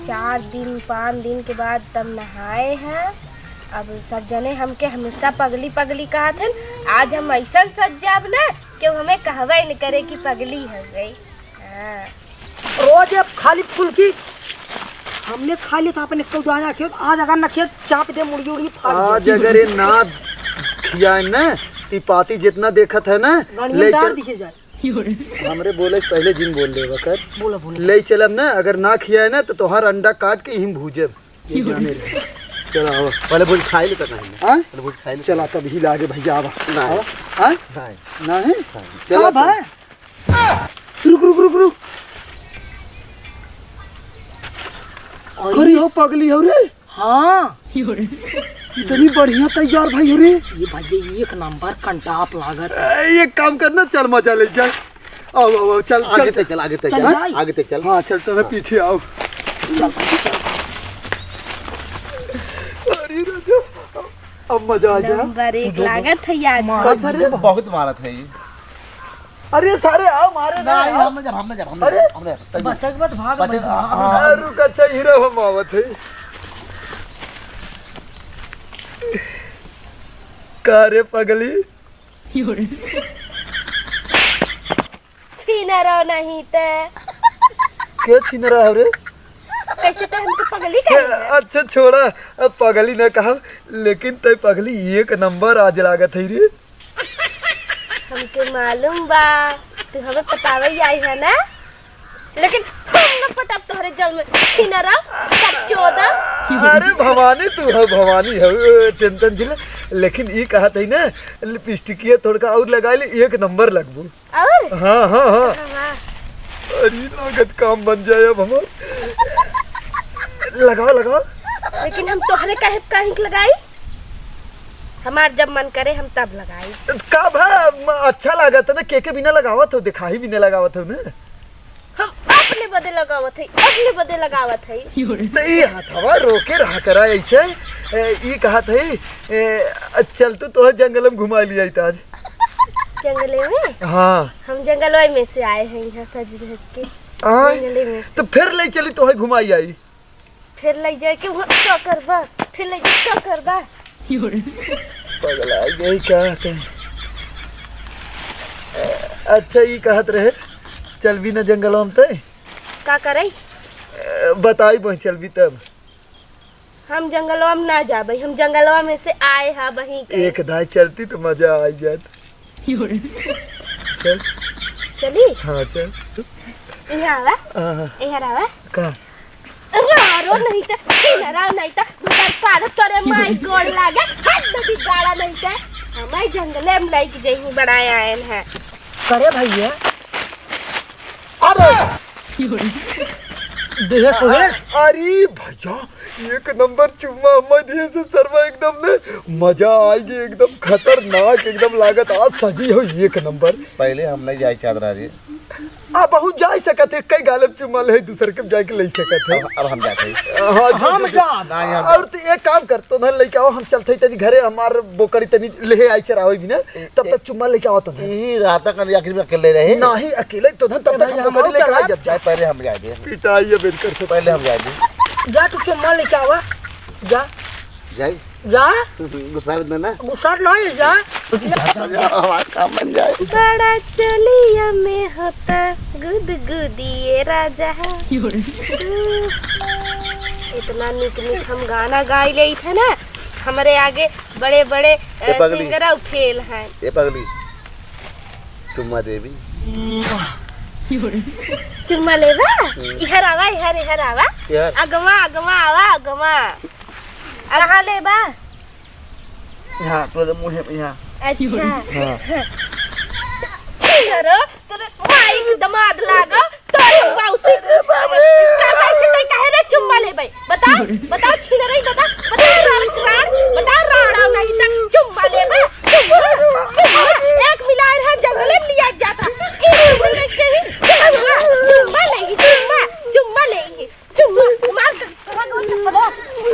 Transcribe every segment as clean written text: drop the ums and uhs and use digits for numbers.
4 दिन 5 दिन के बाद तब नहाए हैं। अब सब जने हमके हमेशा पगली पगली कहा थे। आज हम ऐसा सज जाब ना कि हमें कहवा ही नहीं करे कि पगली हो गई। हाँ। रोज अब खाली फुल्की हमने खा लिया था अपने कल दाना खेत। आज अगर न खेत चाप दे मुर्गी उड़ी फाड़ दे। आज अगर ये ना खियाए ना ती पाती जितना देखत है ना ले चल दिखे जाए। हमरे बोले पहले जिन बोल ले वकर बोला बोला ले चलब ना। अगर ना खियाए ना तो तोहार अंडा काट के ही भूजब। चल आओ पहले भूज खाई ले करना है। हां पहले भूज खाई ले। चला तब ही लागे भैया आवा ना। हां ना है चला भाई रुक रुक रुक रुक। अरे हो पगली हो रे। हाँ इतनी बढ़िया तैयार भाई हो रे। ये भाई एक नंबर कंटाप लागत। एक काम करना चल मजा ले जाए। आओ आओ चल आगे तक चल आगे तक चल आगे तक चल। हाँ चल तो पीछे आओ। अरे राजा अब मजा आ जा। नंबर 1 लागत है यार। बहुत मारत है ये। अरे सारे आओ मारे ना। हमने बच्चा के बाद भाग रुक अच्छा हीरो हम आवत है। का रे पगली छीन रहो नहीं ते क्या छीन रहा है रे। कैसे तो हमको पगली कहे। अच्छा छोड़ा अब पगली न कहा लेकिन तय पगली एक नंबर आज लागत है रे। हमके मालूम बा तू हमें पतावे आई है ना। लेकिन तुम न पटाब तोहरे जल में छीन रहो सच्चोदा। अरे भवानी तू है भवानी है टेंशन झिल। लेकिन ये कहत है ना लिपस्टिकिया थोड़ा और लगा ले एक नंबर लगबू। और हाँ हाँ हाँ हाँ। अरे लागत काम बन जाए अब हमार। लगाओ लगाओ। लेकिन हम तोहरे काहे लगाई। हमार जब मन करे हम तब लगाई। का भा अच्छा लागत है ना के बिना लगावत हो दिखाई बिना लगावत हो ना। हम अपने बदे लगावत है अपने बदे लगावत है। तो ये हथवा रोके रहा करा ऐसे। ये कहत है चल तो जंगल में घुमा लिया आज। जंगले में। हाँ हम जंगल में से आए हैं यहाँ सज धज के। जंगले में से। तो फिर ले चली तो घुमाई आई। फिर ले जाए के वहाँ क्या करबा। फिर ले जाए क्या करबा। पगला यही कहते हैं। अच्छा ये कहत रहे चल भी ना जंगलों में तय का करे। बताई वही चल भी तब। हम जंगलवा में ना जाबे। हम जंगलवा में से आए हैं वहीं के। एक दाई चलती तो मजा आ जात। चल चली। हाँ चल यहाँ आवा यहाँ आवा का रारो नहीं था छीनरा नहीं था मगर सारे तोरे माई गोड़ लागे हाथ में भी गाड़ा नहीं था। हमारे जंगले में लाइक जही बनाए आए हैं। करे भैया अरे देखो है। अरे भैया एक नंबर चुम्मा मध्य से सर्वा एकदम ने मजा आएगी एकदम खतरनाक एकदम लागत आज सजी हो एक नंबर। पहले हम नहीं जाए चादरा जी। आ बहुत जा सकते कई गालब चुम्मा ले दूसरे के जाके ले सकते। अब हम जाते हैं। हम नहीं और तो एक काम करतो ना लेके आओ हम चलते तनी घरे हमार बोकड़ी तनी ले आई चरावे भी ना तब तक चुम्मा लेके आओ तो यही रात तक आखिर में अकेले रहे। नहीं अकेले तो तब तक हम बोकड़ी लेके आ जब जाए पहले हम जाए पिटाई है बेनकर से पहले हम जाए जा तू के माल लेके आवा जा जाए जा गुस्सा ना गुस्सा नहीं जा हमारा काम बन जाए। बड़ा चलिया में होता गुदगुदिए राजा। इतना निक निक हम गाना गाई ले थे ना। हमारे आगे बड़े बड़े सिंगर फेल हैं। ये पगली चुम्मा देवी चुम्मा लेवा इहर आवा इहर आवा अगवा अगवा आवा अगवा कहाँ लेबा। यहाँ तो मुँह है यहाँ। अच्छा छीनरो तोरे माई दमाद लागा तोरे बाउसी कैसे तय काहे रे चुम्मा लेबै। बताओ बताओ छीनरो बता बता राड़ा नहीं तक चुम्मा लेबा। चुम्मा एक मिलाए है जंगले में लिया जाता कि बोले चाहिए चुम्मा लेगी चुम्मा लेगी चुम्मा मार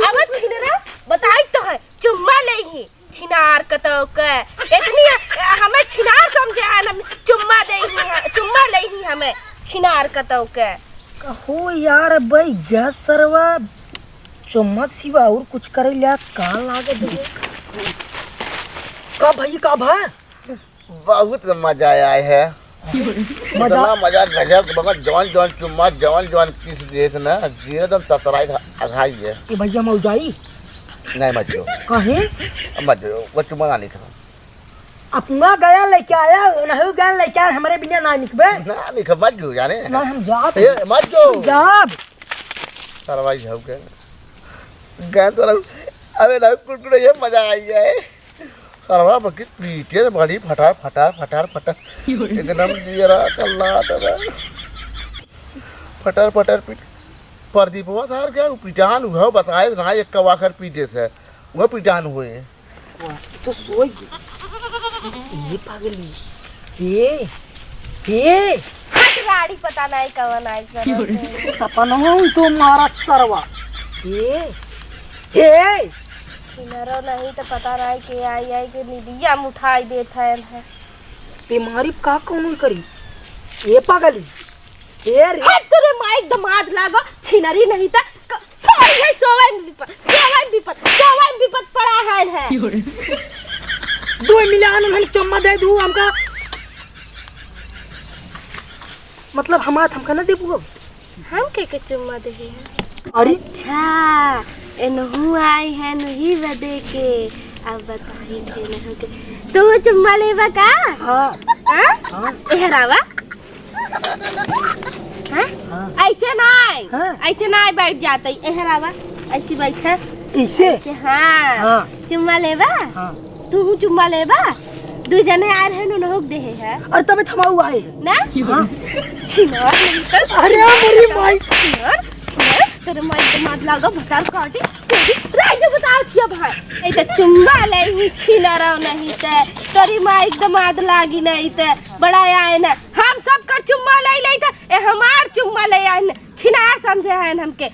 अब छीनरो बताई तो है चुम्मा लेगी। छिनार कतो के इतनी हमें छिनार समझे ना चुम्मा दे ही चुम्मा ले ही हमें छिनार कतो के। कहो यार भाई गैस सरवा चम्मच सिवा और कुछ करे लिया का लागे दे का भाई का भा बहुत मजा आया है। मजा इतना मजा गजब मगर जवान जवान चुम्मा जवान जवान पीस दिए थे ना जीने दम ततराई अघाई है। ये भैया मौजाई नहीं मत जो कहे मत जो वो चुम्मा ना निकल अपना गया लेके आया नहीं गया लेके आया हमारे बिना ना निकबे ना निकल मत जो जाने ना हम जात मत जो जाब सरवाई जाओ के गए तो अबे ना कुरकुरे ये मजा आई है। सरवा बकी पीटे बड़ी फटार फटार फटार फटार एकदम जीरा कल्ला तबा फटार फटार पीट प्रदीप हुआ सार क्या पिटान हुआ बताए ना एक कवाकर पीटे से वह पिटान हुए तो सोई ये पागली ये हट गाड़ी पता नहीं कवन आई कर सपना तो मारा सरवा ये छिनरो नहीं तो पता नहीं के आई के निदिया मुठाई देता है। बीमारी का कौन करी ये पागली ये रे हट तेरे माइक दमाद लागो छिनरी नहीं था सॉरी है सोवन विपत पड़ा है 2 मिलियन हम चम्मा दे दू हमका मतलब हमारा हमका ना देबू अब हम के चुम्मा दे हैं। अरे अच्छा एनहु आई है नहीं बदे के अब बताई थे नहीं के तू चुम्मा लेबा का हाँ हां एहरावा हां ऐसे नहीं हाँ। ऐसे नहीं बैठ जाते एहरावा ऐसे बैठे ऐसे हाँ हाँ। चुम्मा लेबा हाँ तू चुम्मा लेबा 2 जने आ रहे न दे है और तब थमाऊ आए हैं ना हाँ। छिनार नहीं कर अरे मेरी माई छिनार तेरे माई के मार लागा भटार काटी तेरी राज बताओ क्या भाई ए त चुम्मा ले ही छिनारा नहीं ते तेरी माई एकदम आद लागी नहीं ते बड़ा आए ना हम सब कर चुम्मा ले त ए हमार चुम्मा ले आए छिनार समझे हैं हमके